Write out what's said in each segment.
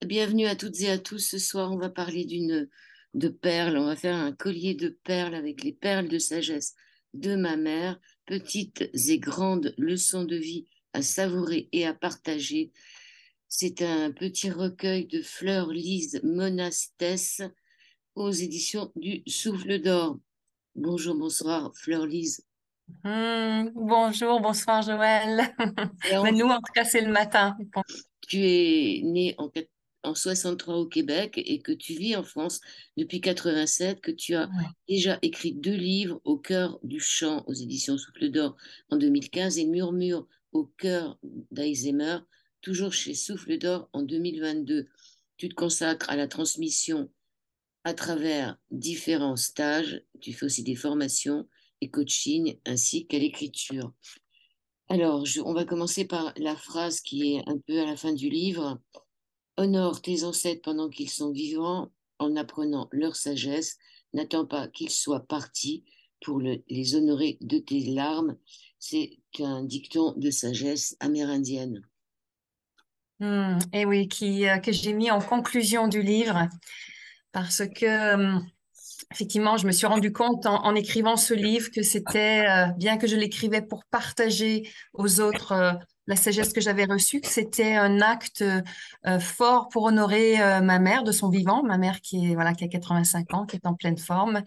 Bienvenue à toutes et à tous. Ce soir, on va parler de perles. On va faire un collier de perles avec les perles de sagesse de ma mère. Petites et grandes leçons de vie à savourer et à partager. C'est un petit recueil de Fleur Lise Monastès aux éditions du Souffle d'Or. Bonjour, bonsoir, Fleur Lise. Bonjour, bonsoir Joël. Mais Alors, nous, en tout cas, c'est le matin. tu es né en 63 au Québec et que tu vis en France depuis 87, que tu as Ouais. déjà écrit 2 livres, Au cœur du chant aux éditions Souffle d'Or en 2015 et Murmure au cœur d'Alzheimer, toujours chez Souffle d'Or en 2022. Tu te consacres à la transmission à travers différents stages. Tu fais aussi des formations et coaching ainsi qu'à l'écriture. Alors, on va commencer par la phrase qui est un peu à la fin du livre. Honore tes ancêtres pendant qu'ils sont vivants en apprenant leur sagesse. N'attends pas qu'ils soient partis pour les honorer de tes larmes. C'est un dicton de sagesse amérindienne. Et oui, que j'ai mis en conclusion du livre parce que, effectivement, je me suis rendu compte en écrivant ce livre que c'était, bien que je l'écrivais pour partager aux autres, la sagesse que j'avais reçue, que c'était un acte, fort pour honorer, ma mère de son vivant, ma mère voilà, qui a 85 ans, qui est en pleine forme.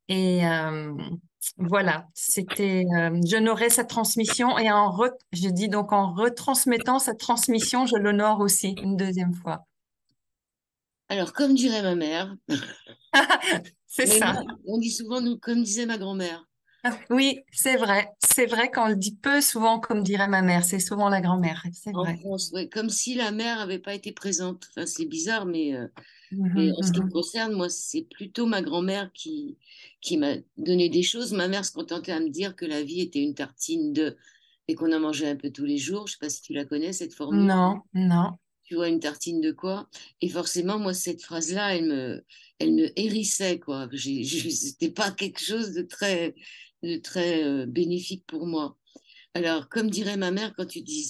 Et voilà, j'honorais cette transmission et je dis donc en retransmettant cette transmission, je l'honore aussi une deuxième fois. Alors, comme dirait ma mère, C'est mais ça. moi, on dit souvent, nous, comme disait ma grand-mère, Oui, c'est vrai. C'est vrai qu'on le dit peu souvent, comme dirait ma mère. C'est souvent la grand-mère. C'est en vrai. France, ouais, comme si la mère n'avait pas été présente. Enfin, c'est bizarre, mais Mhm, en ce qui me mhm. concerne, moi, c'est plutôt ma grand-mère qui m'a donné des choses. Ma mère se contentait à me dire que la vie était une tartine de et qu'on en mangeait un peu tous les jours. Je ne sais pas si tu la connais, cette formule. Non, non. Tu vois, une tartine de quoi? Et forcément, moi, cette phrase-là, elle me hérissait, quoi. C'était pas quelque chose de très bénéfique pour moi. Alors, comme dirait ma mère, quand tu dis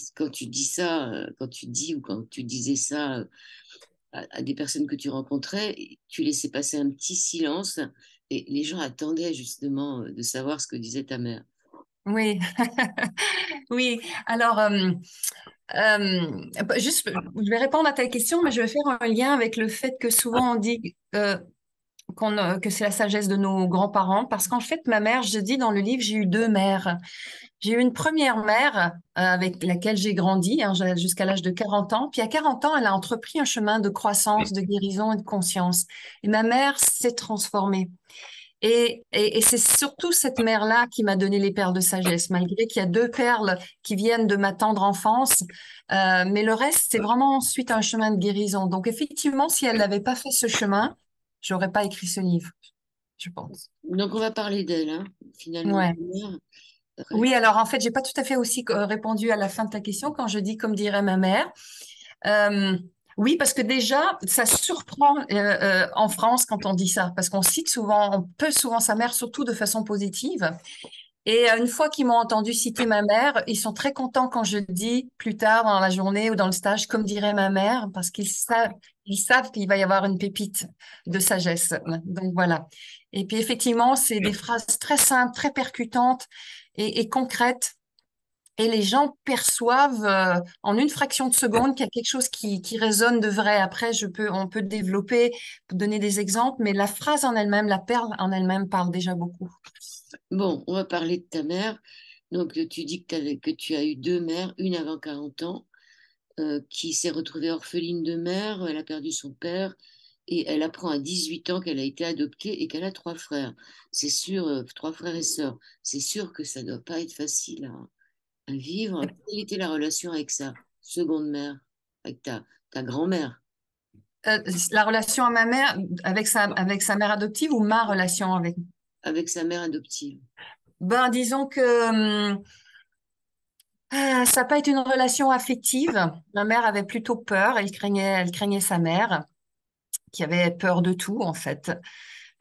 ça, quand tu dis ou quand tu disais ça à des personnes que tu rencontrais, tu laissais passer un petit silence et les gens attendaient justement de savoir ce que disait ta mère. Oui, oui. Alors, juste, je vais répondre à ta question, mais je vais faire un lien avec le fait que souvent on dit que c'est la sagesse de nos grands-parents, parce qu'en fait, ma mère, je dis dans le livre, j'ai eu deux mères. J'ai eu une première mère avec laquelle j'ai grandi jusqu'à l'âge de 40 ans. Puis à 40 ans, elle a entrepris un chemin de croissance, de guérison et de conscience. Et ma mère s'est transformée. Et c'est surtout cette mère-là qui m'a donné les perles de sagesse, malgré qu'il y a deux perles qui viennent de ma tendre enfance. Mais le reste, c'est vraiment ensuite un chemin de guérison. Donc effectivement, si elle n'avait pas fait ce chemin, j'aurais pas écrit ce livre, je pense. Donc, on va parler d'elle, hein, finalement. Ouais. Ta mère, Oui, alors en fait, j'ai pas tout à fait aussi répondu à la fin de ta question quand je dis comme dirait ma mère. Euh, oui, parce que déjà, ça surprend en France quand on dit ça, parce qu'on cite souvent, on peut souvent sa mère, surtout de façon positive. Et une fois qu'ils m'ont entendu citer ma mère, ils sont très contents quand je dis plus tard dans la journée ou dans le stage, comme dirait ma mère, parce qu'ils savent qu'il va y avoir une pépite de sagesse. Donc voilà. Et puis effectivement, c'est des phrases très simples, très percutantes et concrètes. Et les gens perçoivent en une fraction de seconde qu'il y a quelque chose qui résonne de vrai. Après, on peut développer, donner des exemples, mais la phrase en elle-même, la perle en elle-même parle déjà beaucoup. bon, on va parler de ta mère. Donc, tu dis que tu as eu 2 mères, une avant 40 ans, qui s'est retrouvée orpheline de mère. Elle a perdu son père et elle apprend à 18 ans qu'elle a été adoptée et qu'elle a 3 frères. C'est sûr, 3 frères et sœurs. C'est sûr que ça ne doit pas être facile à vivre. Quelle était la relation avec sa seconde mère, avec ta grand-mère, La relation à ma mère avec sa mère adoptive ou ma relation avec. avec sa mère adoptive? Ben, disons que ça n'a pas été une relation affective. Ma mère avait plutôt peur. Elle craignait sa mère, qui avait peur de tout, en fait.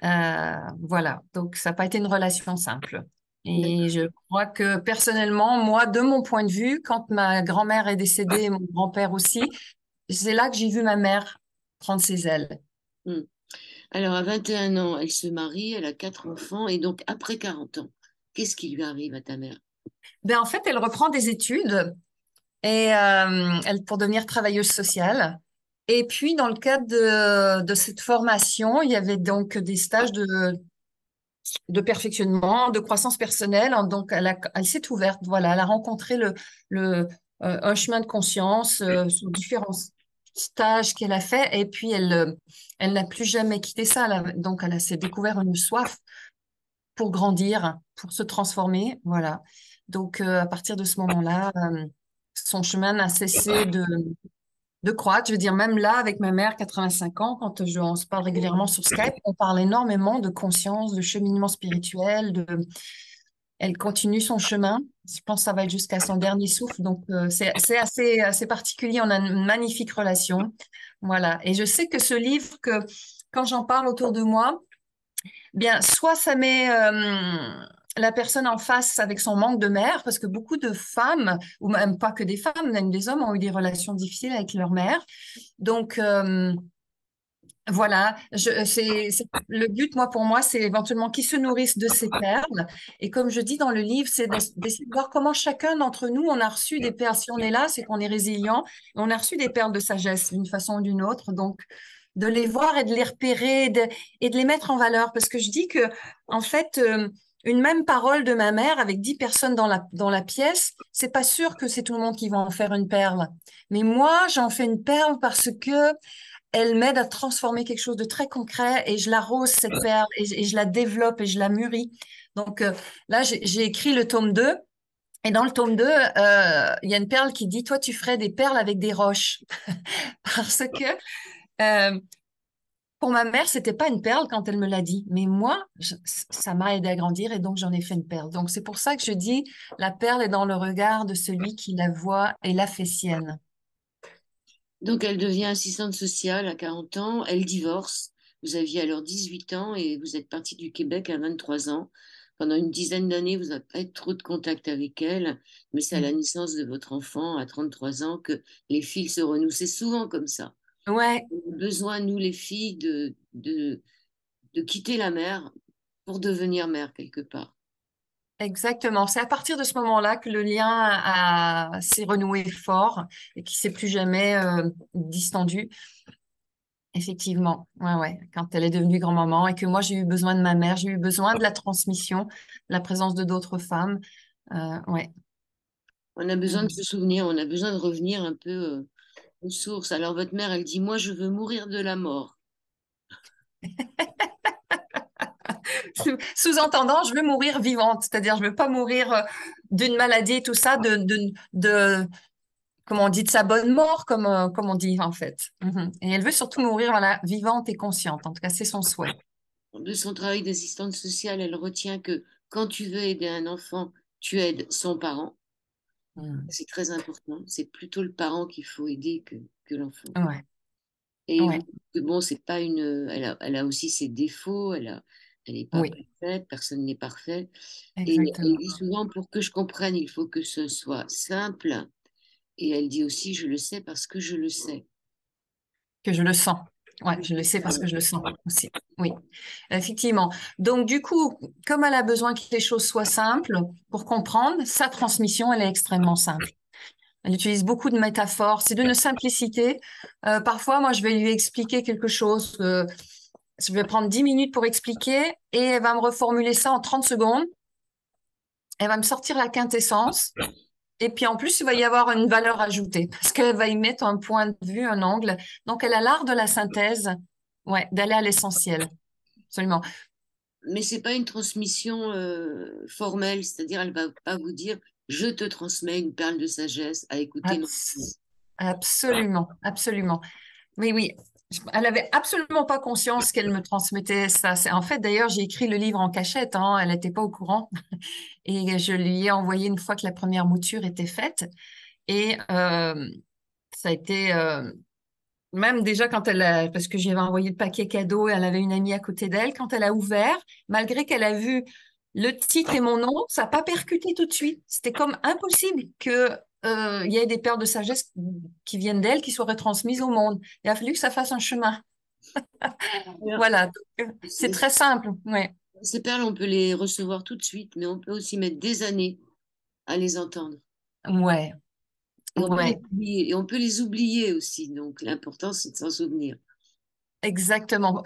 Voilà. Donc, ça n'a pas été une relation simple. Et D'accord. je crois que personnellement, moi, de mon point de vue, quand ma grand-mère est décédée et mon grand-père aussi, c'est là que j'ai vu ma mère prendre ses ailes. Hmm. Alors, à 21 ans, elle se marie, elle a 4 enfants, et donc après 40 ans, qu'est-ce qui lui arrive à ta mère? Ben, en fait, elle reprend des études elle, pour devenir travailleuse sociale. Et puis, dans le cadre de cette formation, il y avait donc des stages de perfectionnement, de croissance personnelle. Donc, elle s'est ouverte, voilà, elle a rencontré un chemin de conscience sur différents stages qu'elle a fait. Et puis, elle n'a plus jamais quitté ça. Donc, elle s'est découvert une soif pour grandir, pour se transformer, voilà. Donc, à partir de ce moment-là, son chemin n'a cessé de croître. Je veux dire, même là, avec ma mère, 85 ans, on se parle régulièrement sur Skype, on parle énormément de conscience, de cheminement spirituel, elle continue son chemin. Je pense que ça va être jusqu'à son dernier souffle. Donc, c'est assez particulier. On a une magnifique relation. Voilà. Et je sais que ce livre, quand j'en parle autour de moi, bien, soit ça met la personne en face avec son manque de mère, parce que beaucoup de femmes, ou même pas que des femmes, même des hommes ont eu des relations difficiles avec leur mère. Donc, voilà, le but, pour moi, c'est éventuellement qu'ils se nourrissent de ces perles. Et comme je dis dans le livre, c'est d'essayer de voir comment chacun d'entre nous, on a reçu des perles. Si on est là, c'est qu'on est résilient. On a reçu des perles de sagesse d'une façon ou d'une autre. Donc, de les voir et de les repérer et de les mettre en valeur. Parce que je dis que, en fait, une même parole de ma mère avec 10 personnes dans la pièce, c'est pas sûr que c'est tout le monde qui va en faire une perle. Mais moi, j'en fais une perle parce que elle m'aide à transformer quelque chose de très concret et je l'arrose, cette perle, et je la développe et je la mûris. Donc là, j'ai écrit le tome 2. Et dans le tome 2, il y a une perle qui dit, toi, tu ferais des perles avec des roches. Parce que euh, pour ma mère, c'était pas une perle quand elle me l'a dit. Mais moi, ça m'a aidé à grandir et donc j'en ai fait une perle. Donc c'est pour ça que je dis, la perle est dans le regard de celui qui la voit et la fait sienne. Donc, elle devient assistante sociale à 40 ans, elle divorce. Vous aviez alors 18 ans et vous êtes parti du Québec à 23 ans. Pendant une dizaine d'années, vous n'avez pas eu trop de contact avec elle, mais c'est à la Mm. naissance de votre enfant à 33 ans que les fils se renouent. C'est souvent comme ça. Ouais, On a besoin, nous les filles, de quitter la mère pour devenir mère quelque part. exactement. C'est à partir de ce moment-là que le lien s'est renoué fort et qui s'est plus jamais distendu. Effectivement, ouais, ouais. Quand elle est devenue grand-maman et que moi j'ai eu besoin de ma mère, j'ai eu besoin de la transmission, la présence de d'autres femmes. Ouais. On a besoin de Mhm. se souvenir, on a besoin de revenir un peu aux sources. Alors votre mère, elle dit, moi, je veux mourir de la mort. Sous-entendant, je veux mourir vivante, c'est-à-dire je veux pas mourir d'une maladie et tout ça, comment on dit, de sa bonne mort, comme on dit en fait. Mhm. Et elle veut surtout mourir, voilà, vivante et consciente. En tout cas, c'est son souhait. De son travail d'assistante sociale, elle retient que quand tu veux aider un enfant, tu aides son parent. Mhm. C'est très important. C'est plutôt le parent qu'il faut aider que l'enfant. Ouais, Et vous, ouais, bon, c'est pas une. Elle a aussi ses défauts. Elle n'est pas oui, parfaite. Personne n'est parfait. Et elle exactement. dit souvent, pour que je comprenne, il faut que ce soit simple. Et elle dit aussi, je le sais parce que je le sais. Que je le sens. Ouais, je le sais parce que je le sens aussi. Oui, effectivement. Donc, du coup, comme elle a besoin que les choses soient simples pour comprendre, sa transmission, elle est extrêmement simple. Elle utilise beaucoup de métaphores. C'est d'une simplicité. Parfois, moi, je vais lui expliquer quelque chose. Je vais prendre 10 minutes pour expliquer et elle va me reformuler ça en 30 secondes. Elle va me sortir la quintessence. Et puis en plus, il va y avoir une valeur ajoutée parce qu'elle va y mettre un point de vue, un angle. Donc, elle a l'art de la synthèse, ouais, d'aller à l'essentiel. Absolument. Mais c'est pas une transmission formelle, c'est-à-dire elle va pas vous dire je te transmets une perle de sagesse à écouter maintenant. Abs- Absolument, absolument. Oui, oui. Elle avait absolument pas conscience qu'elle me transmettait ça. En fait, d'ailleurs, j'ai écrit le livre en cachette, hein. Elle n'était pas au courant. Et je lui ai envoyé une fois que la première mouture était faite. Et ça a été, même déjà quand parce que j'avais envoyé le paquet cadeau, elle avait une amie à côté d'elle, quand elle a ouvert, malgré qu'elle a vu le titre et mon nom, ça n'a pas percuté tout de suite. C'était comme impossible que il y ait des perles de sagesse qui viennent d'elle, qui soient retransmises au monde. Il a fallu que ça fasse un chemin. Alors, Voilà. Donc, c'est très simple. Ouais. ces perles, on peut les recevoir tout de suite, mais on peut aussi mettre des années à les entendre. Ouais. Et on peut les Ouais. oublier, et on peut les oublier aussi. Donc, l'important, c'est de s'en souvenir. Exactement.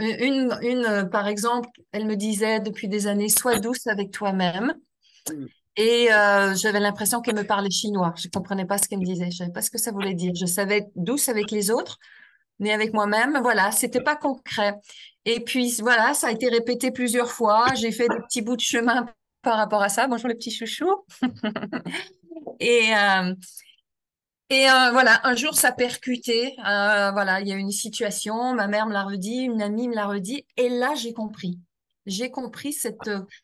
Par exemple, elle me disait depuis des années, sois douce avec toi-même. Mm. Et j'avais l'impression qu'elle me parlait chinois. Je comprenais pas ce qu'elle me disait. Je savais pas ce que ça voulait dire. Je savais être douce avec les autres, mais avec moi-même, voilà, c'était pas concret. Et puis voilà, ça a été répété plusieurs fois. J'ai fait des petits bouts de chemin par rapport à ça. Bonjour les petits chouchous. Et voilà, un jour ça percutait. Voilà, il y a eu une situation. Ma mère me l'a redit, une amie me l'a redit, et là j'ai compris. J'ai compris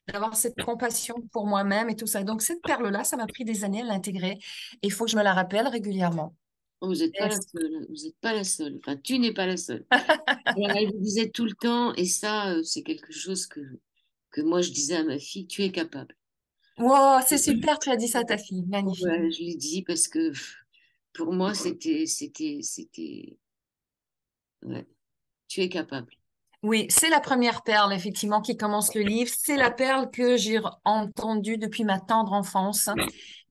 d'avoir cette compassion pour moi-même et tout ça. Donc cette perle-là, ça m'a pris des années à l'intégrer. Et il faut que je me la rappelle régulièrement. Oh, vous n'êtes pas la Yes. seule. Vous n'êtes pas la seule. Enfin, tu n'es pas la seule. Alors, elle vous disait tout le temps, et ça, c'est quelque chose que moi, je disais à ma fille, tu es capable. Wow, c'est super, tu as dit ça à ta fille. Magnifique. Ouais, je lui dis parce que pour moi, ouais, tu es capable. Oui, c'est la première perle, effectivement, qui commence le livre. C'est la perle que j'ai entendue depuis ma tendre enfance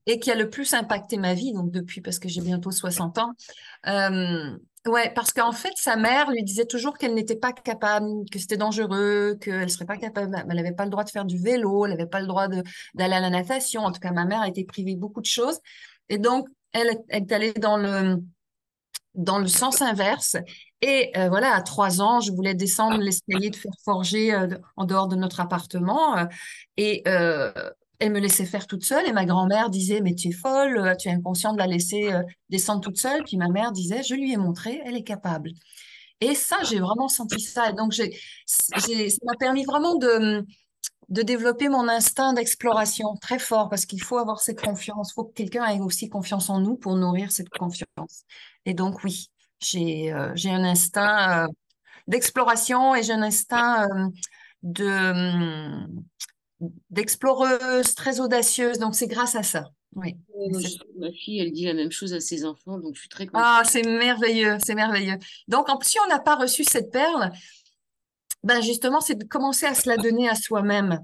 et qui a le plus impacté ma vie, donc depuis, parce que j'ai bientôt 60 ans. Ouais, parce qu'en fait, sa mère lui disait toujours qu'elle n'était pas capable, que c'était dangereux, qu'elle serait pas capable, elle n'avait pas le droit de faire du vélo, elle n'avait pas le droit d'aller à la natation. En tout cas, ma mère a été privée de beaucoup de choses. Et donc, elle est allée dans le sens inverse. Et voilà, à 3 ans, je voulais descendre l'escalier de fer forgé en dehors de notre appartement. Et elle me laissait faire toute seule. Et ma grand-mère disait, mais tu es folle, tu es inconsciente de la laisser descendre toute seule. Puis ma mère disait, je lui ai montré, elle est capable. Et ça, j'ai vraiment senti ça. Et donc, ça m'a permis vraiment de développer mon instinct d'exploration très fort parce qu'il faut avoir cette confiance. Il faut que quelqu'un ait aussi confiance en nous pour nourrir cette confiance. Et donc, oui, j'ai un instinct d'exploration et j'ai un instinct de, d'exploreuse très audacieuse. Donc, c'est grâce à ça. Oui. Ouais, moi, ma fille, elle dit la même chose à ses enfants, donc je suis très contente. Ah, c'est merveilleux, c'est merveilleux. Donc, si on n'a pas reçu cette perle, ben justement, c'est de commencer à se la donner à soi-même.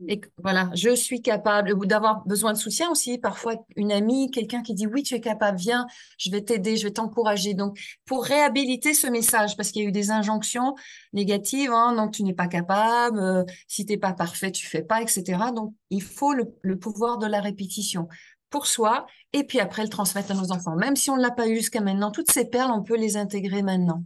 Et voilà, je suis capable, ou d'avoir besoin de soutien aussi, parfois une amie, quelqu'un qui dit oui, tu es capable, viens, je vais t'aider, je vais t'encourager. Donc, pour réhabiliter ce message, parce qu'il y a eu des injonctions négatives, hein, donc tu n'es pas capable, si t'es pas parfait, tu fais pas, etc. Donc, il faut le pouvoir de la répétition pour soi, et puis après le transmettre à nos enfants. Même si on ne l'a pas eu jusqu'à maintenant, toutes ces perles, on peut les intégrer maintenant.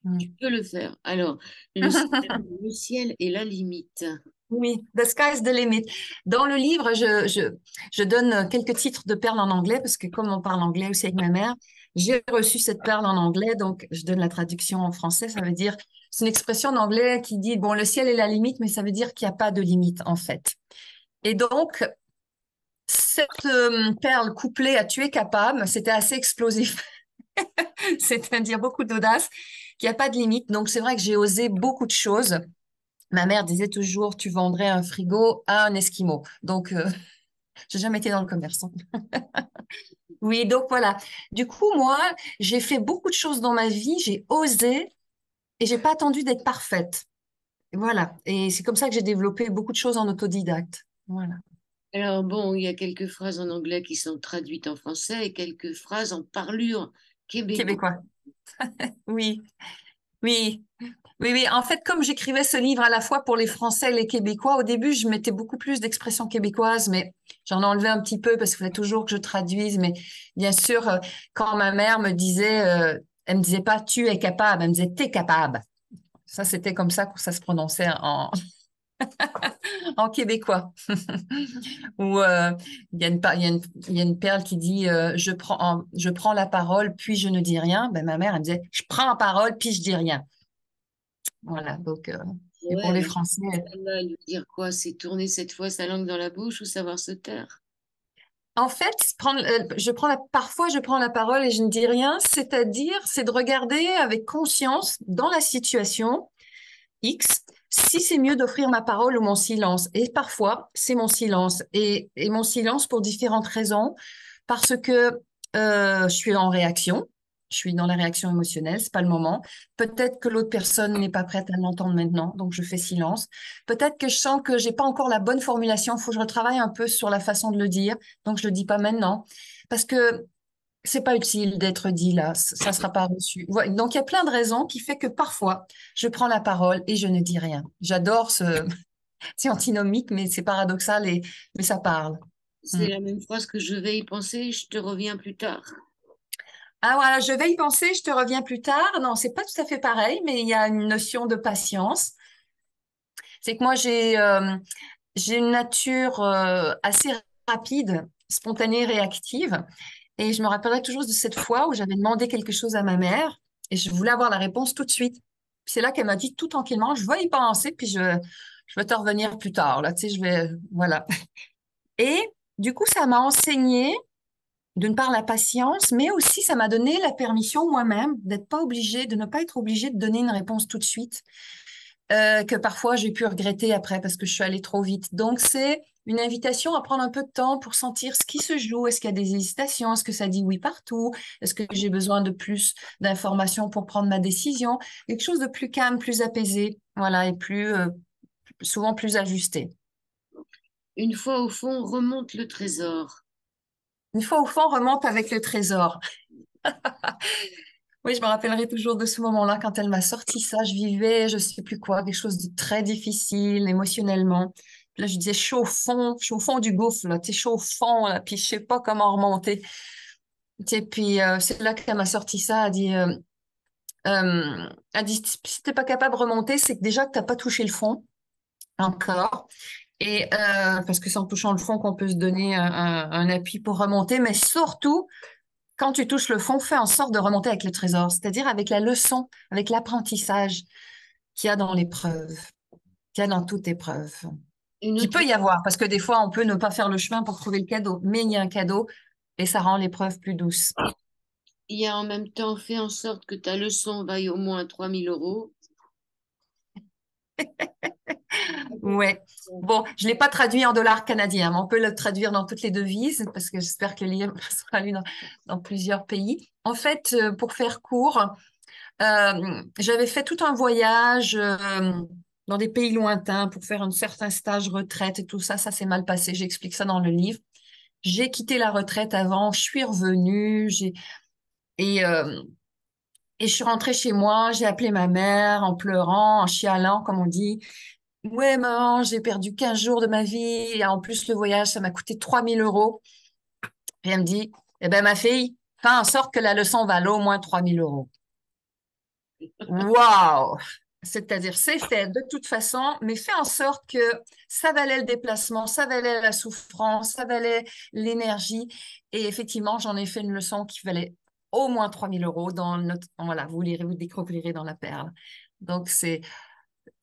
Mm. Tu peux le faire. Alors, le ciel est la limite. Oui, The Sky's the Limit. Dans le livre, je donne quelques titres de perles en anglais parce que comme on parle anglais aussi avec ma mère, j'ai reçu cette perle en anglais, donc je donne la traduction en français. Ça veut dire, c'est une expression en anglais qui dit, bon, le ciel est la limite, mais ça veut dire qu'il n'y a pas de limite en fait. Et donc, cette perle couplée à Tu es capable, c'était assez explosif, c'est-à-dire beaucoup d'audace, qu'il n'y a pas de limite. Donc, c'est vrai que j'ai osé beaucoup de choses. Ma mère disait toujours, tu vendrais un frigo à un Esquimau. Donc, j'ai jamais été dans le commerce, hein. Oui, donc voilà. Du coup, moi, j'ai fait beaucoup de choses dans ma vie, j'ai osé et j'ai pas attendu d'être parfaite. Voilà. Et c'est comme ça que j'ai développé beaucoup de choses en autodidacte. Voilà. Alors, bon, il y a quelques phrases en anglais qui sont traduites en français et quelques phrases en parlure québécoise. Québécois. Oui, oui. Oui, oui. En fait, comme j'écrivais ce livre à la fois pour les Français et les Québécois, au début, je mettais beaucoup plus d'expressions québécoises, mais j'en ai enlevé un petit peu parce qu'il fallait toujours que je traduise. Mais bien sûr, quand ma mère me disait, elle me disait pas tu es capable, elle me disait t'es capable. Ça, c'était comme ça que ça se prononçait en québécois. Ou il y a il y a une perle qui dit je prends la parole puis je ne dis rien. Ben, ma mère, elle me disait je prends la parole puis je dis rien. Voilà. Donc, et Ouais, pour les alors, Français. celle-là, elle veut dire quoi? C'est tourner cette fois sa langue dans la bouche ou savoir se taire? En fait, parfois je prends la parole et je ne dis rien, c'est-à-dire c'est de regarder avec conscience dans la situation X si c'est mieux d'offrir ma parole ou mon silence. Et parfois, c'est mon silence. Et mon silence pour différentes raisons, parce que je suis en réaction. Je suis dans la réaction émotionnelle, c'est pas le moment. Peut-être que l'autre personne n'est pas prête à l'entendre maintenant, donc je fais silence. Peut-être que je sens que j'ai pas encore la bonne formulation, il faut que je retravaille un peu sur la façon de le dire, donc je le dis pas maintenant. Parce que c'est pas utile d'être dit là, ça sera pas reçu. Donc il y a plein de raisons qui fait que parfois je prends la parole et je ne dis rien. J'adore ce, c'est antinomique, mais c'est paradoxal mais ça parle. C'est Mm. la même phrase que je vais y penser, je te reviens plus tard. Ah voilà, je vais y penser, je te reviens plus tard. Non, c'est pas tout à fait pareil, mais il y a une notion de patience. C'est que moi j'ai une nature assez rapide, spontanée, réactive. Et je me rappellerai toujours de cette fois où j'avais demandé quelque chose à ma mère et je voulais avoir la réponse tout de suite. Puis c'est là qu'elle m'a dit tout tranquillement, je vais y penser, puis je vais te revenir plus tard. Là, tu sais, voilà. Et du coup, ça m'a enseigné, d'une part, la patience, mais aussi ça m'a donné la permission moi-même d'être pas obligée, de ne pas être obligée de donner une réponse tout de suite que parfois j'ai pu regretter après parce que je suis allée trop vite. Donc, c'est une invitation à prendre un peu de temps pour sentir ce qui se joue. Est-ce qu'il y a des hésitations? Est-ce que ça dit oui partout? Est-ce que j'ai besoin de plus d'informations pour prendre ma décision? Quelque chose de plus calme, plus apaisé, voilà, et souvent plus ajusté. Une fois au fond, remonte le trésor. Une fois au fond, on remonte avec le trésor. Oui, je me rappellerai toujours de ce moment-là quand elle m'a sorti ça. Je vivais, je sais plus quoi, quelque chose de très difficile émotionnellement. Puis là, je disais, je suis au fond du gouffre, là, tu sais, je suis au fond, là, puis je sais pas comment remonter. Tu sais, puis c'est là qu'elle m'a sorti ça. Elle dit, si t'es pas capable de remonter, c'est que déjà que t'as pas touché le fond encore. Et parce que c'est en touchant le fond qu'on peut se donner un appui pour remonter, mais surtout quand tu touches le fond, fais en sorte de remonter avec le trésor, c'est-à-dire avec la leçon, avec l'apprentissage qu'il y a dans l'épreuve, qu'il y a dans toute épreuve, Une qui autre, peut y avoir, parce que des fois, on peut ne pas faire le chemin pour trouver le cadeau, mais il y a un cadeau et ça rend l'épreuve plus douce. il y a en même temps fait en sorte que ta leçon vaille au moins 3 000 euros. Ouais. Bon, je l'ai pas traduit en dollars canadiens, mais on peut le traduire dans toutes les devises, parce que j'espère que le livre sera lu dans plusieurs pays. En fait, pour faire court, j'avais fait tout un voyage dans des pays lointains pour faire un certain stage retraite et tout ça. Ça s'est mal passé. J'explique ça dans le livre. J'ai quitté la retraite avant, je suis revenue, et, euh, et je suis rentrée chez moi. J'ai appelé ma mère en pleurant, en chialant, comme on dit. Ouais, maman, j'ai perdu 15 jours de ma vie. Et en plus, le voyage, ça m'a coûté 3 000 euros. Et elle me dit, eh ben, ma fille, fais en sorte que la leçon vaille au moins 3 000 euros. Waouh! C'est-à-dire, c'est fait de toute façon, mais fais en sorte que ça valait le déplacement, ça valait la souffrance, ça valait l'énergie. Et effectivement, j'en ai fait une leçon qui valait au moins 3 000 euros voilà, vous lirez, vous découvrirez dans la perle. Donc,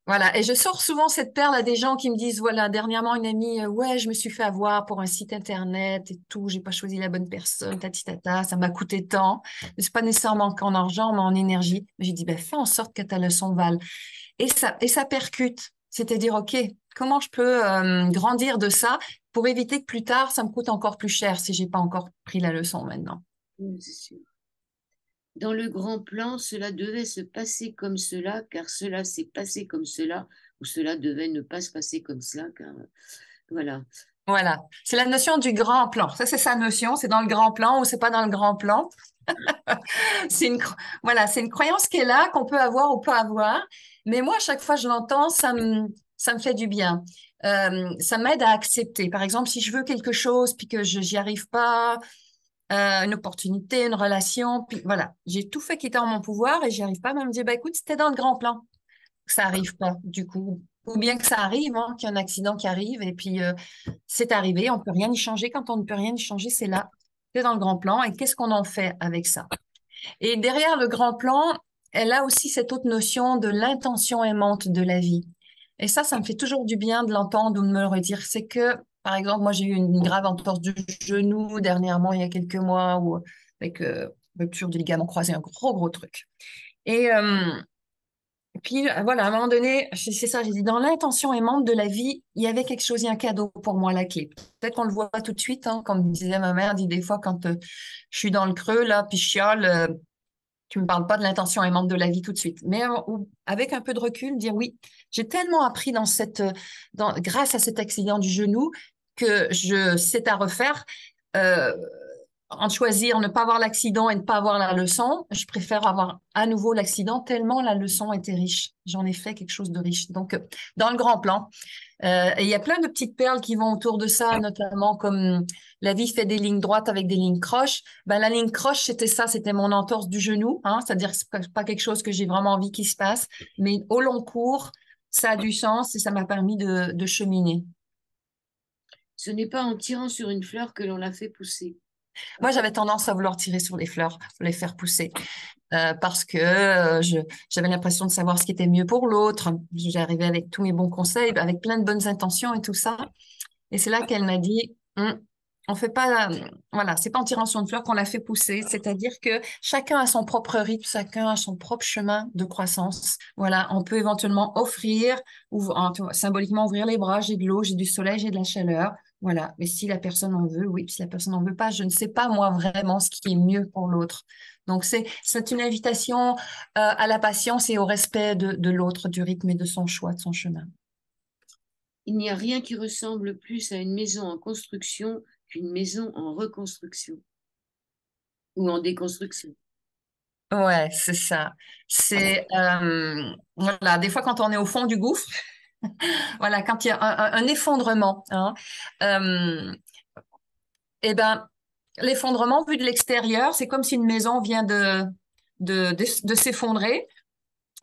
voilà, et je sors souvent cette perle à des gens qui me disent, voilà, dernièrement, une amie, ouais, je me suis fait avoir pour un site internet et tout, j'ai pas choisi la bonne personne, tati tata, ça m'a coûté tant. Mais c'est pas nécessairement qu'en argent, mais en énergie. J'ai dit, ben, fais en sorte que ta leçon vale. Et ça percute. C'est-à-dire, OK, comment je peux grandir de ça pour éviter que plus tard, ça me coûte encore plus cher si j'ai pas encore pris la leçon maintenant. Oui, c'est sûr. Dans le grand plan, cela devait se passer comme cela, car cela s'est passé comme cela, ou cela devait ne pas se passer comme cela, car voilà. Voilà. C'est la notion du grand plan. Ça, c'est sa notion. C'est dans le grand plan ou c'est pas dans le grand plan. Voilà, c'est une croyance qui est là, qu'on peut avoir ou pas avoir. Mais moi, à chaque fois que je l'entends, ça me fait du bien. Ça m'aide à accepter. Par exemple, si je veux quelque chose puis que j'y arrive pas, une opportunité, une relation, puis voilà, j'ai tout fait qui était en mon pouvoir et j'y arrive pas, mais elle me dit, bah écoute, c'était dans le grand plan que ça arrive pas, du coup. Ou bien que ça arrive, hein, qu'il y a un accident qui arrive et puis c'est arrivé, on peut rien y changer. Quand on ne peut rien y changer, c'est là, c'est dans le grand plan. Et qu'est-ce qu'on en fait avec ça? Et derrière le grand plan, elle a aussi cette autre notion de l'intention aimante de la vie. Et ça me fait toujours du bien de l'entendre ou de me le redire. C'est que, par exemple, moi, j'ai eu une grave entorse du genou dernièrement, il y a quelques mois, avec rupture du ligament croisé, un gros, gros truc. Et puis voilà, à un moment donné, c'est ça, j'ai dit, dans l'intention aimante de la vie, il y avait quelque chose, il y a un cadeau pour moi à la clé. Peut-être qu'on le voit pas tout de suite, hein, comme disait ma mère, dit des fois quand je suis dans le creux, là, puis je chiale, tu me parles pas de l'intention aimante de la vie tout de suite. Mais avec un peu de recul, dire oui, j'ai tellement appris grâce à cet accident du genou que c'est à refaire. Euh, en choisir ne pas avoir l'accident et ne pas avoir la leçon, je préfère avoir à nouveau l'accident tellement la leçon était riche. J'en ai fait quelque chose de riche. Donc, dans le grand plan. Et il y a plein de petites perles qui vont autour de ça, notamment comme la vie fait des lignes droites avec des lignes croches. Ben, la ligne croche, c'était ça, c'était mon entorse du genou, hein, c'est-à-dire que c'est pas quelque chose que j'ai vraiment envie qu'il se passe, mais au long cours, ça a du sens et ça m'a permis de cheminer. Ce n'est pas en tirant sur une fleur que l'on la fait pousser. Moi, j'avais tendance à vouloir tirer sur les fleurs, les faire pousser, parce que j'avais l'impression de savoir ce qui était mieux pour l'autre. J'arrivais avec tous mes bons conseils, avec plein de bonnes intentions et tout ça. Et c'est là qu'elle m'a dit, on fait pas, voilà, c'est pas en tirant sur une fleur qu'on la fait pousser. C'est-à-dire que chacun a son propre rythme, chacun a son propre chemin de croissance. Voilà, on peut éventuellement offrir, ou symboliquement ouvrir les bras, j'ai de l'eau, j'ai du soleil, j'ai de la chaleur. Voilà. Mais si la personne en veut, oui. Si la personne n'en veut pas, je ne sais pas moi vraiment ce qui est mieux pour l'autre. Donc c'est une invitation à la patience et au respect de l'autre, du rythme et de son choix, de son chemin. Il n'y a rien qui ressemble plus à une maison en construction qu'une maison en reconstruction ou en déconstruction. Ouais, c'est ça. Voilà, des fois quand on est au fond du gouffre, voilà, quand il y a un effondrement, hein, euh, eh ben, l'effondrement vu de l'extérieur, c'est comme si une maison vient de s'effondrer.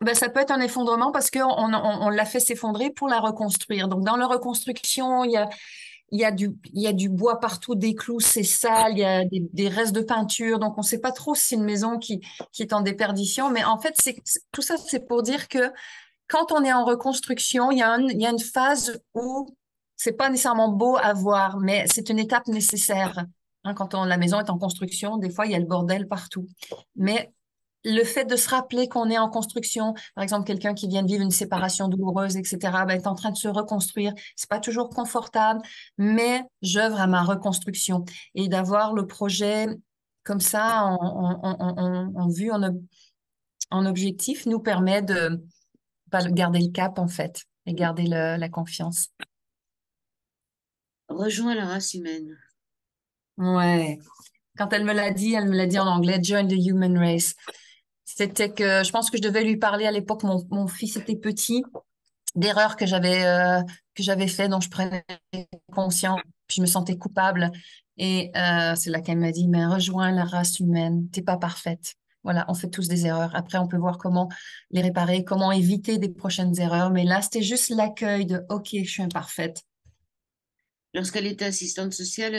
Ben, ça peut être un effondrement parce qu'on l'a fait s'effondrer pour la reconstruire. Donc, dans la reconstruction, il y a du bois partout, des clous, c'est sale, il y a des restes de peinture. Donc, on ne sait pas trop si c'est une maison qui est en déperdition. Mais en fait, tout ça, c'est pour dire que quand on est en reconstruction, il y a une phase où c'est pas nécessairement beau à voir, mais c'est une étape nécessaire. Hein, la maison est en construction, des fois, il y a le bordel partout. Mais le fait de se rappeler qu'on est en construction, par exemple, quelqu'un qui vient de vivre une séparation douloureuse, etc., ben, est en train de se reconstruire. C'est pas toujours confortable, mais j'œuvre à ma reconstruction. Et d'avoir le projet comme ça en vue, en objectif, nous permet de garder le cap, en fait, et garder la confiance. Rejoins la race humaine. Ouais. Quand elle me l'a dit en anglais, Join the Human Race. C'était que je pense que je devais lui parler à l'époque, mon fils était petit, d'erreurs que j'avais fait, dont je prenais conscience, puis je me sentais coupable. Et c'est là qu'elle m'a dit, mais rejoins la race humaine, t'es pas parfaite. Voilà, on fait tous des erreurs. Après, on peut voir comment les réparer, comment éviter des prochaines erreurs. Mais là, c'était juste l'accueil de, OK, je suis imparfaite. Lorsqu'elle était assistante sociale,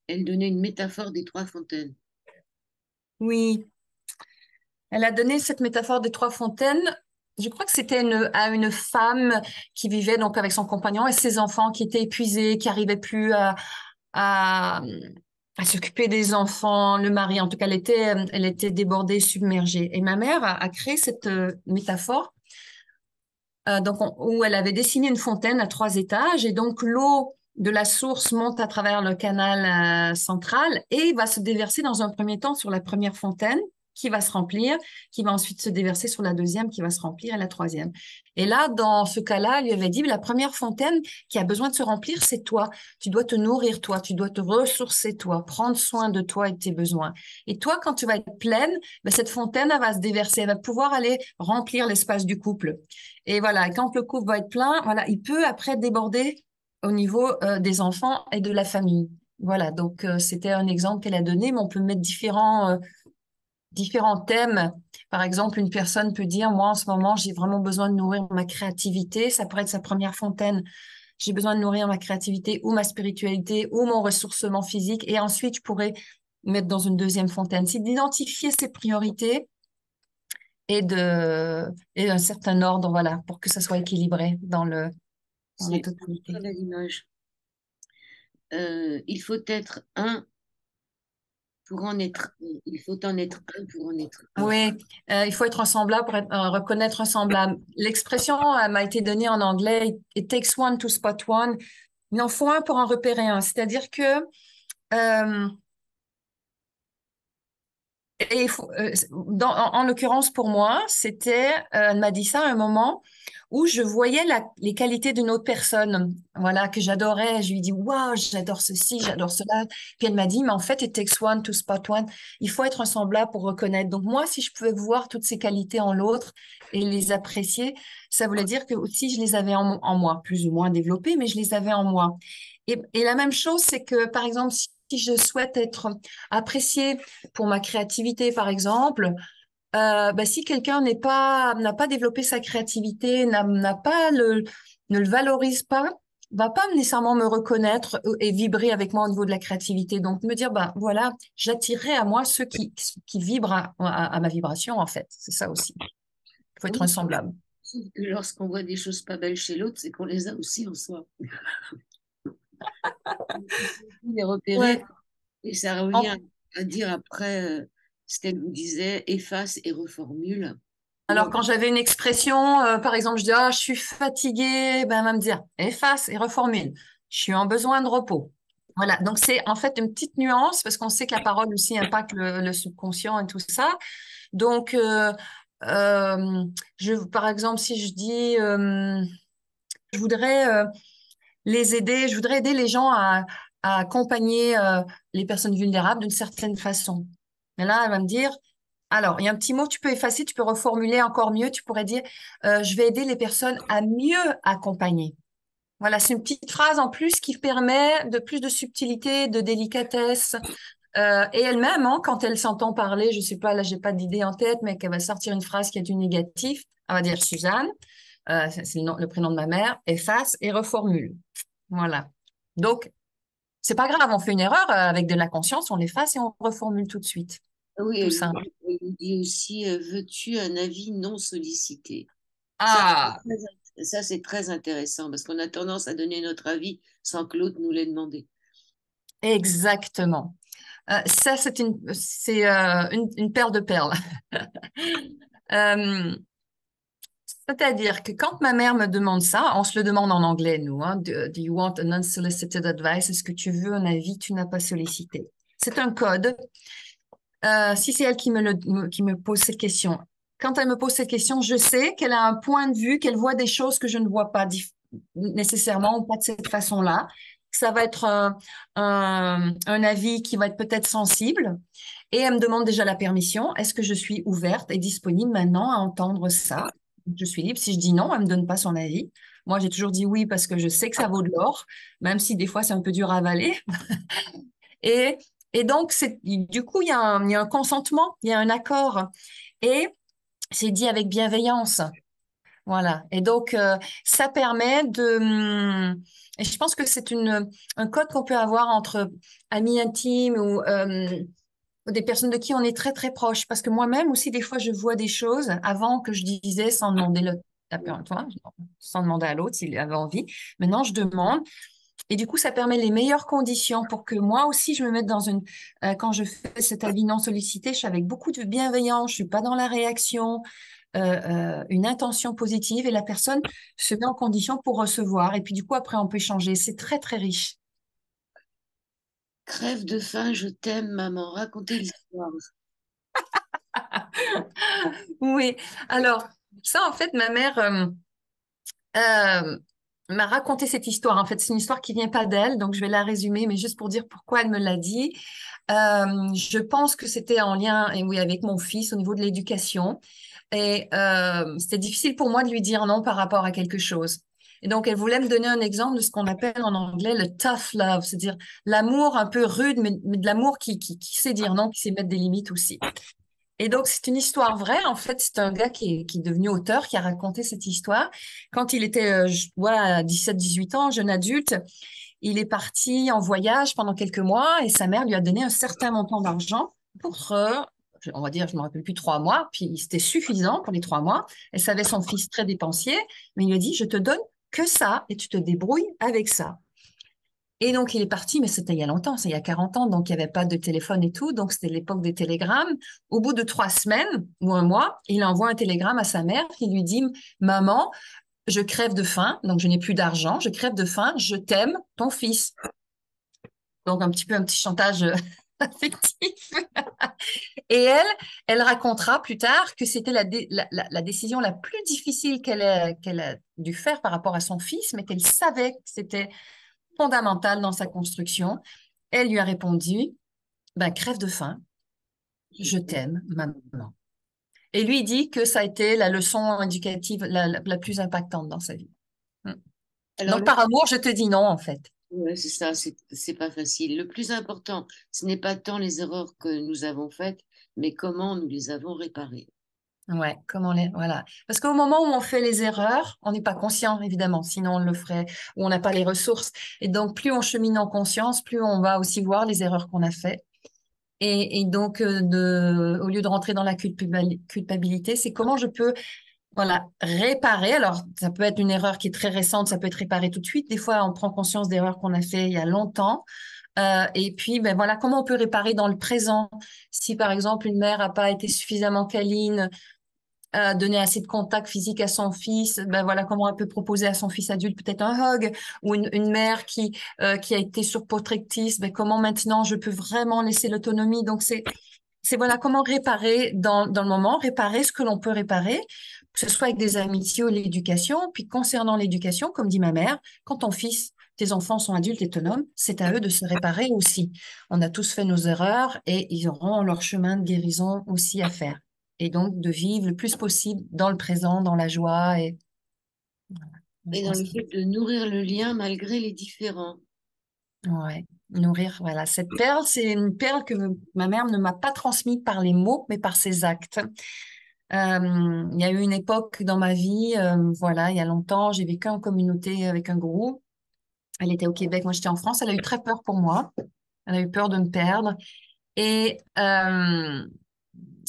elle donnait une métaphore des trois fontaines. Oui, elle a donné cette métaphore des trois fontaines. Je crois que c'était à une femme qui vivait donc avec son compagnon et ses enfants qui étaient épuisés, qui n'arrivaient plus à, à s'occuper des enfants, le mari. En tout cas, elle était débordée, submergée. Et ma mère a créé cette métaphore où elle avait dessiné une fontaine à trois étages et donc l'eau de la source monte à travers le canal central et va se déverser dans un premier temps sur la première fontaine qui va se remplir, qui va ensuite se déverser sur la deuxième qui va se remplir et la troisième. Et là, dans ce cas-là, elle lui avait dit, la première fontaine qui a besoin de se remplir, c'est toi. Tu dois te nourrir toi, tu dois te ressourcer toi, prendre soin de toi et de tes besoins. Et toi, quand tu vas être pleine, ben, cette fontaine, elle va se déverser, elle va pouvoir aller remplir l'espace du couple. Et voilà, quand le couple va être plein, voilà, il peut après déborder au niveau des enfants et de la famille. Voilà, donc c'était un exemple qu'elle a donné, mais on peut mettre différents thèmes. Par exemple, une personne peut dire, moi en ce moment, j'ai vraiment besoin de nourrir ma créativité. Ça pourrait être sa première fontaine. J'ai besoin de nourrir ma créativité ou ma spiritualité ou mon ressourcement physique. Et ensuite, je pourrais mettre dans une deuxième fontaine. C'est d'identifier ses priorités et un certain ordre, voilà, pour que ça soit équilibré dans la C'est totalité. très belle image. Il faut être un Pour en être un, il faut en être un pour en être un. Oui, il faut être semblable pour reconnaître semblable. L'expression m'a été donnée en anglais, It takes one to spot one. Il en faut un pour en repérer un. C'est-à-dire que euh, et en l'occurrence, pour moi, elle m'a dit ça à un moment où je voyais les qualités d'une autre personne, voilà, que j'adorais. Je lui dis, waouh, j'adore ceci, j'adore cela. Puis elle m'a dit, mais en fait, it takes one to spot one. Il faut être semblable pour reconnaître. Donc, moi, si je pouvais voir toutes ces qualités en l'autre et les apprécier, ça voulait dire que aussi je les avais en moi, plus ou moins développées, mais je les avais en moi. Et la même chose, c'est que, par exemple, si je souhaite être appréciée pour ma créativité, par exemple, bah, si quelqu'un n'a pas développé sa créativité, ne le valorise pas, va pas nécessairement me reconnaître et vibrer avec moi au niveau de la créativité. Donc, me dire, bah, voilà, j'attirerai à moi ceux qui vibrent à ma vibration, en fait. C'est ça aussi. Il faut être Oui, semblable. sauf que lorsqu'on voit des choses pas belles chez l'autre, c'est qu'on les a aussi en soi. Les repérer, Ouais. et ça revient à dire après ce qu'elle vous disait, efface et reformule. Alors, quand j'avais une expression, par exemple, je dis, ah, je suis fatiguée, ben, elle va me dire, efface et reformule. Je suis en besoin de repos. Voilà. Donc, c'est en fait une petite nuance parce qu'on sait que la parole aussi impacte le subconscient et tout ça. Donc, euh, par exemple, si je dis, je voudrais je voudrais aider les gens à accompagner les personnes vulnérables d'une certaine façon. Et là, elle va me dire, alors, il y a un petit mot, tu peux effacer, tu peux reformuler encore mieux, tu pourrais dire, je vais aider les personnes à mieux accompagner. Voilà, c'est une petite phrase en plus qui permet de plus de subtilité, de délicatesse. Et elle-même, hein, quand elle s'entend parler, je sais pas, là, j'ai pas d'idée en tête, mais qu'elle va sortir une phrase qui a du négatif, elle va dire Suzanne, c'est le prénom de ma mère, efface et reformule. Voilà. Donc, c'est pas grave, on fait une erreur avec de la conscience, on l'efface et on reformule tout de suite. Oui, Tout simple. elle vous dit aussi, veux-tu un avis non sollicité? Ça, Ah, ça c'est très intéressant parce qu'on a tendance à donner notre avis sans que l'autre nous l'ait demandé. exactement. Ça, une paire de perles. Euh, C'est-à-dire que quand ma mère me demande ça, on se le demande en anglais, nous, hein, do you want an unsolicited advice? Est-ce que tu veux un avis que tu n'as pas sollicité? C'est un code. Si c'est elle qui me pose cette question, quand elle me pose cette question, je sais qu'elle a un point de vue, qu'elle voit des choses que je ne vois pas nécessairement ou pas de cette façon-là. Ça va être un avis qui va être peut-être sensible. Et elle me demande déjà la permission. Est-ce que je suis ouverte et disponible maintenant à entendre ça? Je suis libre. Si je dis non, elle me donne pas son avis. Moi, j'ai toujours dit oui parce que je sais que ça vaut de l'or, même si des fois c'est un peu dur à avaler. Et, et donc, du coup, il y a un consentement, il y a un accord. Et c'est dit avec bienveillance. Voilà. Et donc, ça permet et je pense que c'est un code qu'on peut avoir entre amis intimes ou des personnes de qui on est très, très proche. Parce que moi-même aussi, des fois, je vois des choses avant que je disais sans demander sans demander à l'autre s'il avait envie. Maintenant, je demande. Et du coup, ça permet les meilleures conditions pour que moi aussi, je me mette quand je fais cet avis non sollicité, je suis avec beaucoup de bienveillance, je suis pas dans la réaction, une intention positive et la personne se met en condition pour recevoir. Et puis, du coup, après, on peut échanger. C'est très, très riche. Crève de faim, je t'aime, maman. Racontez l'histoire. Oui. Alors, ça, en fait, ma mère, m'a raconté cette histoire. En fait, c'est une histoire qui vient pas d'elle, donc je vais la résumer, mais juste pour dire pourquoi elle me l'a dit. Je pense que c'était en lien, et oui, avec mon fils au niveau de l'éducation. Et c'était difficile pour moi de lui dire non par rapport à quelque chose. Et donc, elle voulait me donner un exemple de ce qu'on appelle en anglais le tough love, c'est-à-dire l'amour un peu rude, mais de l'amour qui sait dire non, qui sait mettre des limites aussi. Et donc, c'est une histoire vraie. En fait, c'est un gars qui est devenu auteur, qui a raconté cette histoire. Quand il était, voilà, 17, 18 ans, jeune adulte, il est parti en voyage pendant quelques mois et sa mère lui a donné un certain montant d'argent pour, on va dire, je ne me rappelle plus, 3 mois. Puis c'était suffisant pour les 3 mois. Elle savait son fils très dépensier, mais il lui a dit, je te donne que ça et tu te débrouilles avec ça. Et donc, il est parti, mais c'était il y a longtemps, c'est il y a 40 ans, donc il n'y avait pas de téléphone et tout, donc c'était l'époque des télégrammes. Au bout de 3 semaines ou un mois, il envoie un télégramme à sa mère qui lui dit, Maman, je crève de faim, donc je n'ai plus d'argent, je crève de faim, je t'aime, ton fils. Donc, un petit chantage affectif. Et elle racontera plus tard que c'était la décision la plus difficile qu'elle a dû faire par rapport à son fils, mais qu'elle savait que c'était fondamental dans sa construction. Elle lui a répondu, ben, crève de faim, je t'aime, maman. Et lui dit que ça a été la leçon éducative la plus impactante dans sa vie. Mm. Alors, Donc, par amour, je te dis non, en fait. ouais, c'est ça, c'est pas facile. Le plus important, ce n'est pas tant les erreurs que nous avons faites, mais comment nous les avons réparées. Ouais, voilà. Parce qu'au moment où on fait les erreurs, on n'est pas conscient, évidemment, sinon on le ferait, ou on n'a pas les ressources. Et donc, plus on chemine en conscience, plus on va aussi voir les erreurs qu'on a faites. Et donc, au lieu de rentrer dans la culpabilité, c'est comment je peux, voilà, réparer. Alors, ça peut être une erreur qui est très récente, ça peut être réparé tout de suite. Des fois, on prend conscience d'erreurs qu'on a fait il y a longtemps. Et puis, ben voilà, comment on peut réparer dans le présent? Si, par exemple, une mère n'a pas été suffisamment câline, donner assez de contact physique à son fils, ben voilà comment elle peut proposer à son fils adulte peut-être un hug, ou une mère qui a été surprotectrice, ben comment maintenant je peux vraiment laisser l'autonomie. Donc c'est voilà comment réparer dans le moment, réparer ce que l'on peut réparer, que ce soit avec des amitiés ou l'éducation. Puis concernant l'éducation, comme dit ma mère, quand ton fils, tes enfants sont adultes autonomes, c'est à eux de se réparer aussi. On a tous fait nos erreurs et ils auront leur chemin de guérison aussi à faire. Et donc de vivre le plus possible dans le présent, dans la joie. Et je Et dans pense le qu'il fait de nourrir le lien malgré les différends. ouais, nourrir, voilà. Cette perle, c'est une perle que ma mère ne m'a pas transmise par les mots, mais par ses actes. Il y a eu une époque dans ma vie, voilà, il y a longtemps, j'ai vécu en communauté avec un gourou. Elle était au Québec, moi j'étais en France. Elle a eu très peur pour moi. Elle a eu peur de me perdre. Et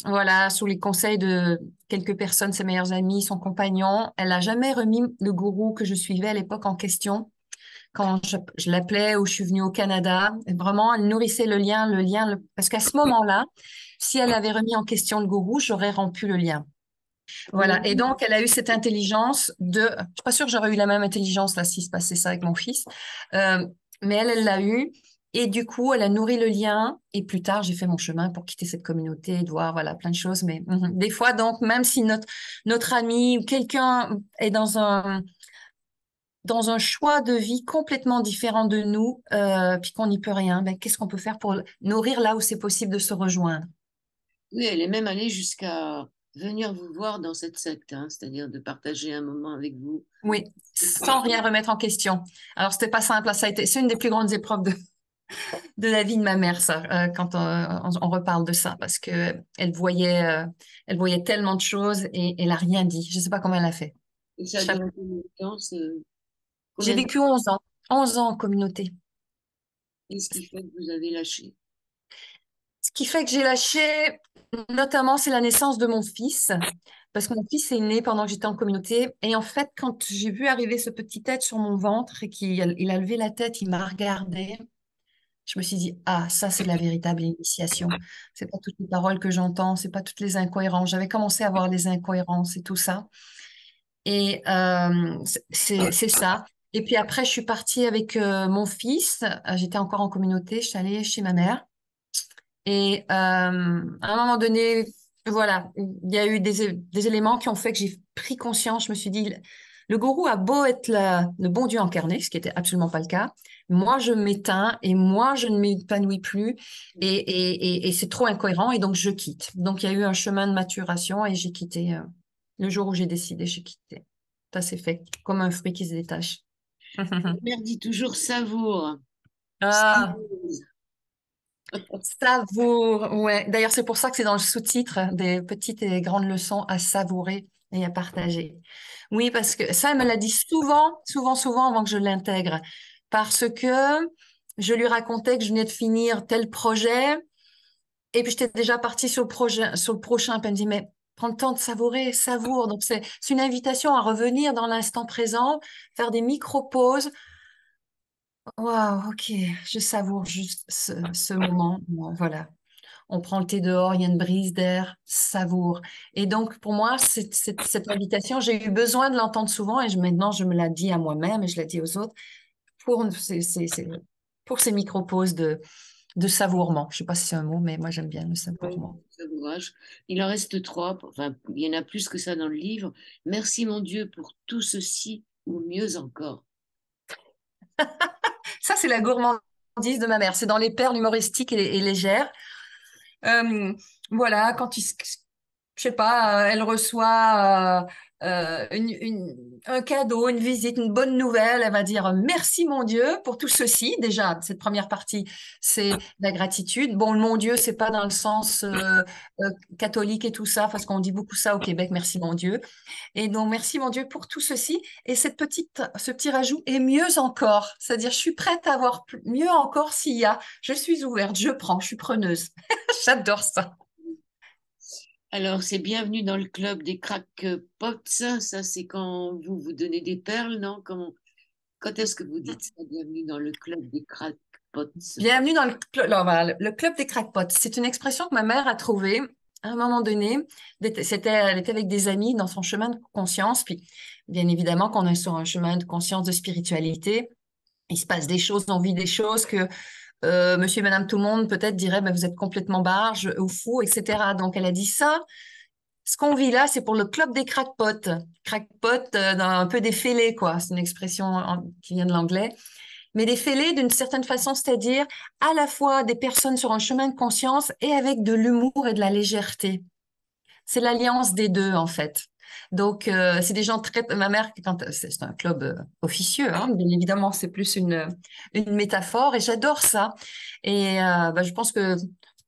voilà, sous les conseils de quelques personnes, ses meilleures amies, son compagnon, elle n'a jamais remis le gourou que je suivais à l'époque en question. Quand je l'appelais ou je suis venue au Canada, et vraiment, elle nourrissait le lien, parce qu'à ce moment-là, si elle avait remis en question le gourou, j'aurais rompu le lien. Voilà. Et donc, elle a eu cette intelligence je suis pas sûre que j'aurais eu la même intelligence là, si se passait ça avec mon fils. Euh, mais elle l'a eu. Et du coup, elle a nourri le lien. Et plus tard, j'ai fait mon chemin pour quitter cette communauté, de voir, voilà, plein de choses. Mais des fois, donc, même si notre ami ou quelqu'un est dans un choix de vie complètement différent de nous, puis qu'on n'y peut rien, ben, qu'est-ce qu'on peut faire pour nourrir là où c'est possible de se rejoindre? Oui, elle est même allée jusqu'à venir vous voir dans cette secte, hein, c'est-à-dire de partager un moment avec vous. Oui, sans rien remettre en question. Alors, c'était pas simple, ça a été, c'est une des plus grandes épreuves de la vie de ma mère, ça, quand on reparle de ça, parce que elle voyait tellement de choses et elle a rien dit. Je sais pas comment elle a fait. Et ça a Chaque- duré combien de temps? J'ai Combien de temps vécu 11 ans, 11 ans en communauté. est-ce qui fait que vous avez lâché? Ce qui fait que j'ai lâché, notamment, c'est la naissance de mon fils, parce que mon fils est né pendant que j'étais en communauté. Et en fait, quand j'ai vu arriver ce petit être sur mon ventre et il a levé la tête, il m'a regardé. Je me suis dit, ah, ça, c'est la véritable initiation. C'est pas toutes les paroles que j'entends, c'est pas toutes les incohérences. J'avais commencé à voir les incohérences et tout ça. Et c'est ça. Et puis après, je suis partie avec mon fils. J'étais encore en communauté. Je suis allée chez ma mère. Et à un moment donné, voilà, il y a eu des éléments qui ont fait que j'ai pris conscience. Je me suis dit, le gourou a beau être le bon Dieu incarné, ce qui était absolument pas le cas. Moi, je m'éteins et moi, je ne m'épanouis plus et c'est trop incohérent et donc je quitte. Donc, il y a eu un chemin de maturation et j'ai quitté. Le jour où j'ai décidé, j'ai quitté. Ça s'est fait comme un fruit qui se détache. Ma mère dit toujours savoure. Ah, savoure, ouais. D'ailleurs, c'est pour ça que c'est dans le sous-titre, des petites et grandes leçons à savourer et à partager. Oui, parce que ça, elle me l'a dit souvent, souvent, souvent avant que je l'intègre. Parce que je lui racontais que je venais de finir tel projet et puis j'étais déjà partie sur le projet, sur le prochain. Puis elle me dit, mais prends le temps de savourer, savoure. Donc, c'est une invitation à revenir dans l'instant présent, faire des micro-pauses Waouh, ok, je savoure juste ce moment. Bon, voilà, on prend le thé dehors, il y a une brise d'air, savoure. Et donc, pour moi, cette invitation, j'ai eu besoin de l'entendre souvent et maintenant, je me la dis à moi-même et je la dis aux autres pour pour ces micro-pauses de savourement. Je sais pas si c'est un mot, mais moi, j'aime bien le Oui, savourement. savourage. Il en reste trois, enfin, il y en a plus que ça dans le livre. Merci mon Dieu pour tout ceci, ou mieux encore. Ça, c'est la gourmandise de ma mère. C'est dans les perles humoristiques et légères. Euh, voilà, je sais pas, elle reçoit un cadeau, une visite, une bonne nouvelle, elle va dire merci mon Dieu pour tout ceci. Déjà, cette première partie, c'est la gratitude. Bon, le mon Dieu, c'est pas dans le sens euh, catholique et tout ça, parce qu'on dit beaucoup ça au Québec, merci mon Dieu. Et donc, merci mon Dieu pour tout ceci. Et ce petit rajout est mieux encore. C'est-à-dire, je suis prête à avoir mieux encore s'il y a. Je suis ouverte, je prends, je suis preneuse. J'adore ça. Alors, c'est bienvenue dans le club des crackpots. Ça, c'est quand vous vous donnez des perles, non? Quand est-ce que vous dites ça? Bienvenue dans le club des crackpots. Bienvenue dans le club des crackpots. C'est une expression que ma mère a trouvée à un moment donné. Elle était avec des amis dans son chemin de conscience. Puis, bien évidemment, quand on est sur un chemin de conscience, de spiritualité, il se passe des choses, on vit des choses que monsieur et madame tout le monde peut-être dirait, mais vous êtes complètement barge ou fou, etc. Donc, elle a dit ça. Ce qu'on vit là, c'est pour le club des crackpots. Crackpot, un peu des fêlés, quoi. C'est une expression qui vient de l'anglais. Mais des fêlés d'une certaine façon, c'est-à-dire à la fois des personnes sur un chemin de conscience et avec de l'humour et de la légèreté. C'est l'alliance des deux, en fait. Donc, c'est des gens très... Ma mère, c'est un club officieux, hein, bien évidemment, c'est plus une métaphore et j'adore ça. Et bah, je pense que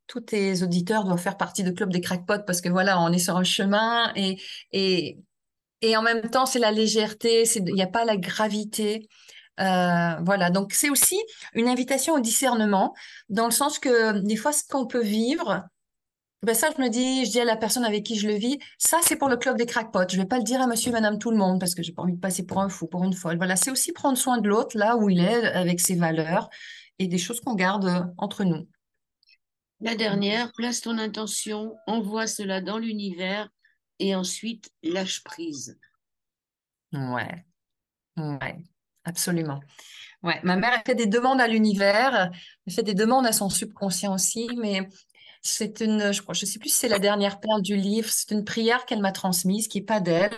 tous tes auditeurs doivent faire partie du club des crackpots parce que voilà, on est sur un chemin et, et en même temps, c'est la légèreté, il n'y a pas la gravité. Voilà, donc c'est aussi une invitation au discernement, dans le sens que des fois, ce qu'on peut vivre, ben ça, je dis à la personne avec qui je le vis, ça, c'est pour le club des crackpots. Je vais pas le dire à monsieur et madame tout le monde, parce que j'ai pas envie de passer pour un fou, pour une folle. Voilà, c'est aussi prendre soin de l'autre, là où il est, avec ses valeurs, et des choses qu'on garde entre nous. La dernière, place ton intention, envoie cela dans l'univers et ensuite lâche prise. Ouais, ouais, absolument. Ouais, ma mère a fait des demandes à l'univers, elle fait des demandes à son subconscient aussi, mais je crois, je sais plus si c'est la dernière perle du livre, c'est une prière qu'elle m'a transmise, qui est pas d'elle.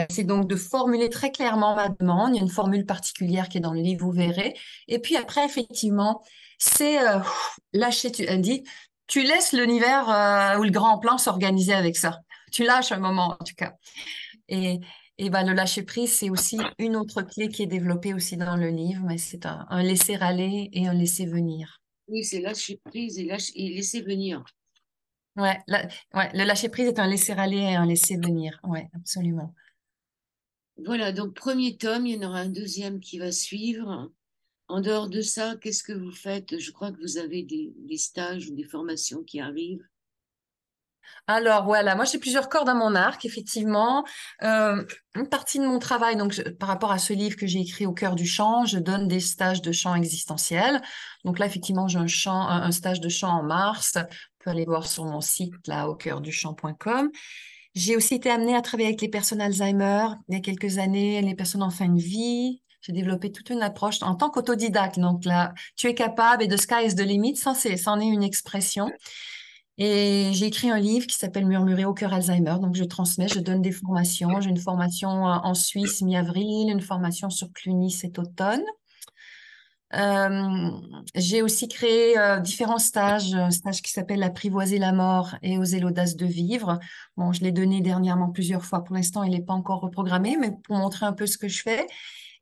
C'est donc de formuler très clairement ma demande. Il y a une formule particulière qui est dans le livre, vous verrez. Et puis après, effectivement, c'est lâcher. Elle dit, tu laisses l'univers ou le grand plan s'organiser avec ça. Tu lâches un moment, en tout cas. Et, et ben, le lâcher prise, c'est aussi une autre clé qui est développée aussi dans le livre, mais c'est un laisser aller et un laisser venir. Oui, c'est lâcher prise et laisser venir. Ouais, ouais, le lâcher prise est un laisser aller et un laisser venir. Ouais, absolument. Voilà, donc premier tome, il y en aura un deuxième qui va suivre. En dehors de ça, qu'est-ce que vous faites? Je crois que vous avez des stages ou des formations qui arrivent. Alors voilà, moi j'ai plusieurs cordes à mon arc, effectivement. Une partie de mon travail, donc par rapport à ce livre que j'ai écrit au cœur du chant, je donne des stages de chant existentiel. Donc là, effectivement, j'ai un stage de chant en mars. On peut aller voir sur mon site là, au cœur du chant.com. J'ai aussi été amenée à travailler avec les personnes Alzheimer il y a quelques années, les personnes en fin de vie. J'ai développé toute une approche en tant qu'autodidacte. Donc là, tu es capable et the sky is the limit, c'en est une expression. Et j'ai écrit un livre qui s'appelle Murmurer au cœur Alzheimer. Donc, je transmets, je donne des formations. J'ai une formation en Suisse mi-avril, une formation sur Cluny cet automne. Euh, j'ai aussi créé différents stages, un stage qui s'appelle Apprivoiser la mort et oser l'audace de vivre. Bon, je l'ai donné dernièrement plusieurs fois. Pour l'instant, il n'est pas encore reprogrammé, mais pour montrer un peu ce que je fais.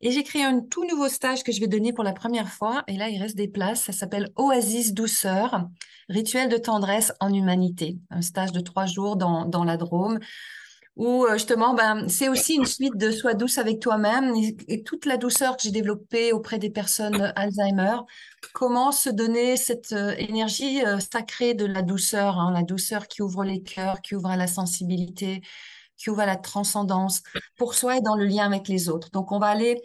Et j'ai créé un tout nouveau stage que je vais donner pour la première fois. Et là, il reste des places. Ça s'appelle Oasis Douceur, rituel de tendresse en humanité. Un stage de 3 jours dans la Drôme où justement, ben, c'est aussi une suite de Sois douce avec toi-même et toute la douceur que j'ai développée auprès des personnes Alzheimer. Comment se donner cette énergie sacrée de la douceur, hein, la douceur qui ouvre les cœurs, qui ouvre à la sensibilité, qui ouvre à la transcendance pour soi et dans le lien avec les autres. Donc, on va aller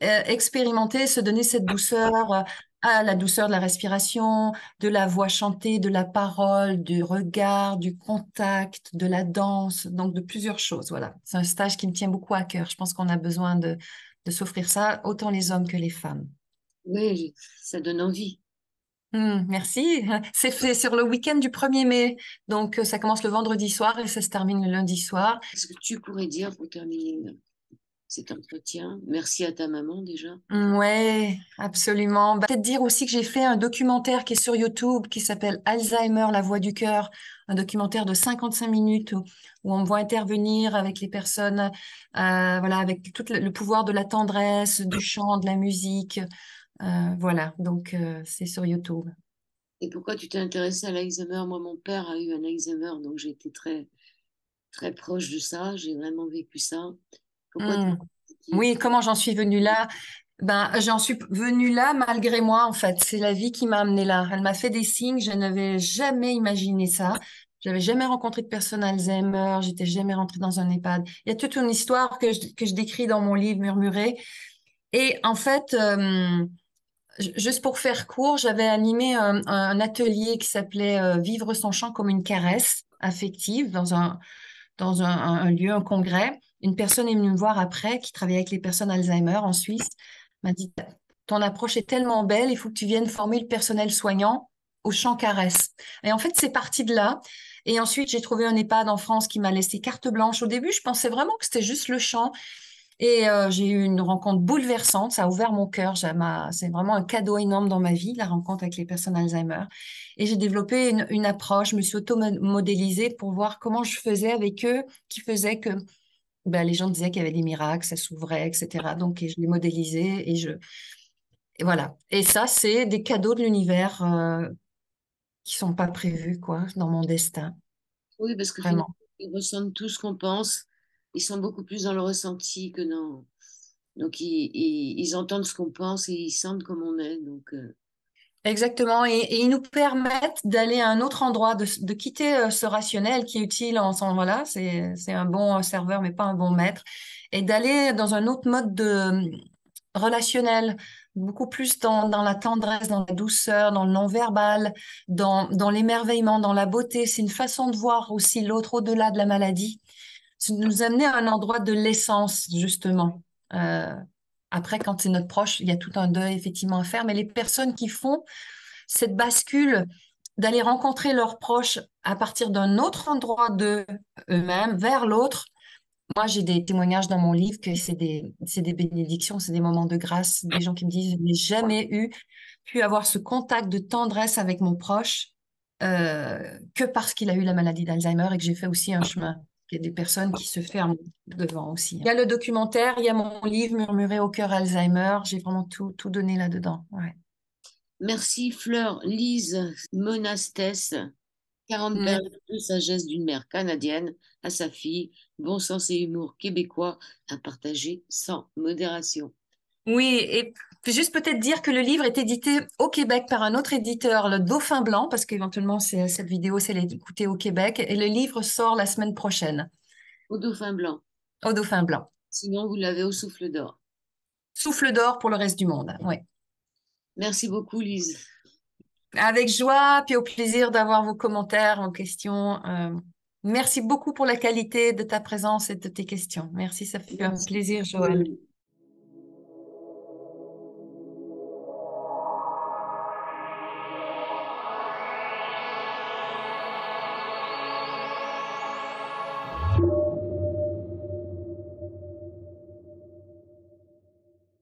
expérimenter, se donner cette douceur, à la douceur de la respiration, de la voix chantée, de la parole, du regard, du contact, de la danse, donc de plusieurs choses. Voilà, c'est un stage qui me tient beaucoup à cœur. Je pense qu'on a besoin de s'offrir ça, autant les hommes que les femmes. Oui, ça donne envie. Merci. C'est fait sur le week-end du 1er mai. Donc, ça commence le vendredi soir et ça se termine le lundi soir. Qu'est-ce que tu pourrais dire pour terminer cet entretien? Merci à ta maman déjà. Ouais, absolument. Peut-être dire aussi que j'ai fait un documentaire qui est sur YouTube qui s'appelle Alzheimer, la voix du cœur, un documentaire de 55 minutes où on me voit intervenir avec les personnes, voilà, avec tout le pouvoir de la tendresse, du chant, de la musique. Voilà, donc c'est sur YouTube. Et pourquoi tu t'es intéressée à l'Alzheimer? Moi, mon père a eu un Alzheimer, donc j'ai été très, très proche de ça. J'ai vraiment vécu ça. Pourquoi tu Hmm. t'es Oui, comment j'en suis venue là? Ben, j'en suis venue là malgré moi, en fait. C'est la vie qui m'a amenée là. Elle m'a fait des signes, je n'avais jamais imaginé ça. J'avais jamais rencontré de personne Alzheimer, j'étais jamais rentrée dans un EHPAD. Il y a toute une histoire que je décris dans mon livre Murmuré. Et en fait, juste pour faire court, j'avais animé un atelier qui s'appelait Vivre son chant comme une caresse affective dans un lieu, un congrès. Une personne est venue me voir après, qui travaillait avec les personnes Alzheimer en Suisse, m'a dit, ton approche est tellement belle, il faut que tu viennes former le personnel soignant au chant caresse. Et en fait, c'est parti de là. Et ensuite, j'ai trouvé un EHPAD en France qui m'a laissé carte blanche. Au début, je pensais vraiment que c'était juste le chant. Et j'ai eu une rencontre bouleversante. Ça a ouvert mon cœur. C'est vraiment un cadeau énorme dans ma vie, la rencontre avec les personnes Alzheimer. Et j'ai développé une approche. Je me suis auto-modélisée pour voir comment je faisais avec eux, qui faisait que ben, les gens disaient qu'il y avait des miracles, ça s'ouvrait, etc. Donc, et je l'ai modélisé et voilà. Et ça, c'est des cadeaux de l'univers qui sont pas prévus, quoi, dans mon destin. Oui, parce que finalement, Vraiment. ils ressentent tout ce qu'on pense. Ils sont beaucoup plus dans le ressenti que dans. Donc, ils entendent ce qu'on pense et ils sentent comme on est. Donc, Exactement. Et ils nous permettent d'aller à un autre endroit, de quitter ce rationnel qui est utile en ce moment-là. C'est un bon serveur, mais pas un bon maître. Et d'aller dans un autre mode de relationnel, beaucoup plus dans la tendresse, dans la douceur, dans le non-verbal, dans l'émerveillement, dans la beauté. C'est une façon de voir aussi l'autre au-delà de la maladie. C'est de nous amener à un endroit de l'essence, justement. Euh, Après, quand c'est notre proche, il y a tout un deuil effectivement à faire, mais les personnes qui font cette bascule d'aller rencontrer leurs proches à partir d'un autre endroit de eux-mêmes vers l'autre. Moi, j'ai des témoignages dans mon livre que c'est des bénédictions, c'est des moments de grâce, des gens qui me disent, je n'ai jamais pu avoir ce contact de tendresse avec mon proche que parce qu'il a eu la maladie d'Alzheimer et que j'ai fait aussi un chemin. Il y a des personnes qui se ferment devant aussi. Il y a le documentaire, il y a mon livre Murmurer au cœur Alzheimer. J'ai vraiment tout donné là-dedans. Ouais. merci Fleur, Lise Monastès, 40 Mm. périodes de sagesse d'une mère canadienne à sa fille, bon sens et humour québécois à partager sans modération. Oui, et puis juste peut-être dire que le livre est édité au Québec par un autre éditeur, le Dauphin Blanc, parce qu'éventuellement cette vidéo, c'est l'écouter au Québec, et le livre sort la semaine prochaine Au dauphin blanc. au Dauphin Blanc. Sinon, vous l'avez au souffle d'or. Souffle d'or pour le reste du monde. Oui. Merci beaucoup, Lise. Avec joie, puis au plaisir d'avoir vos commentaires, vos questions. Merci beaucoup pour la qualité de ta présence et de tes questions. Merci, ça fait un Merci plaisir, Joël.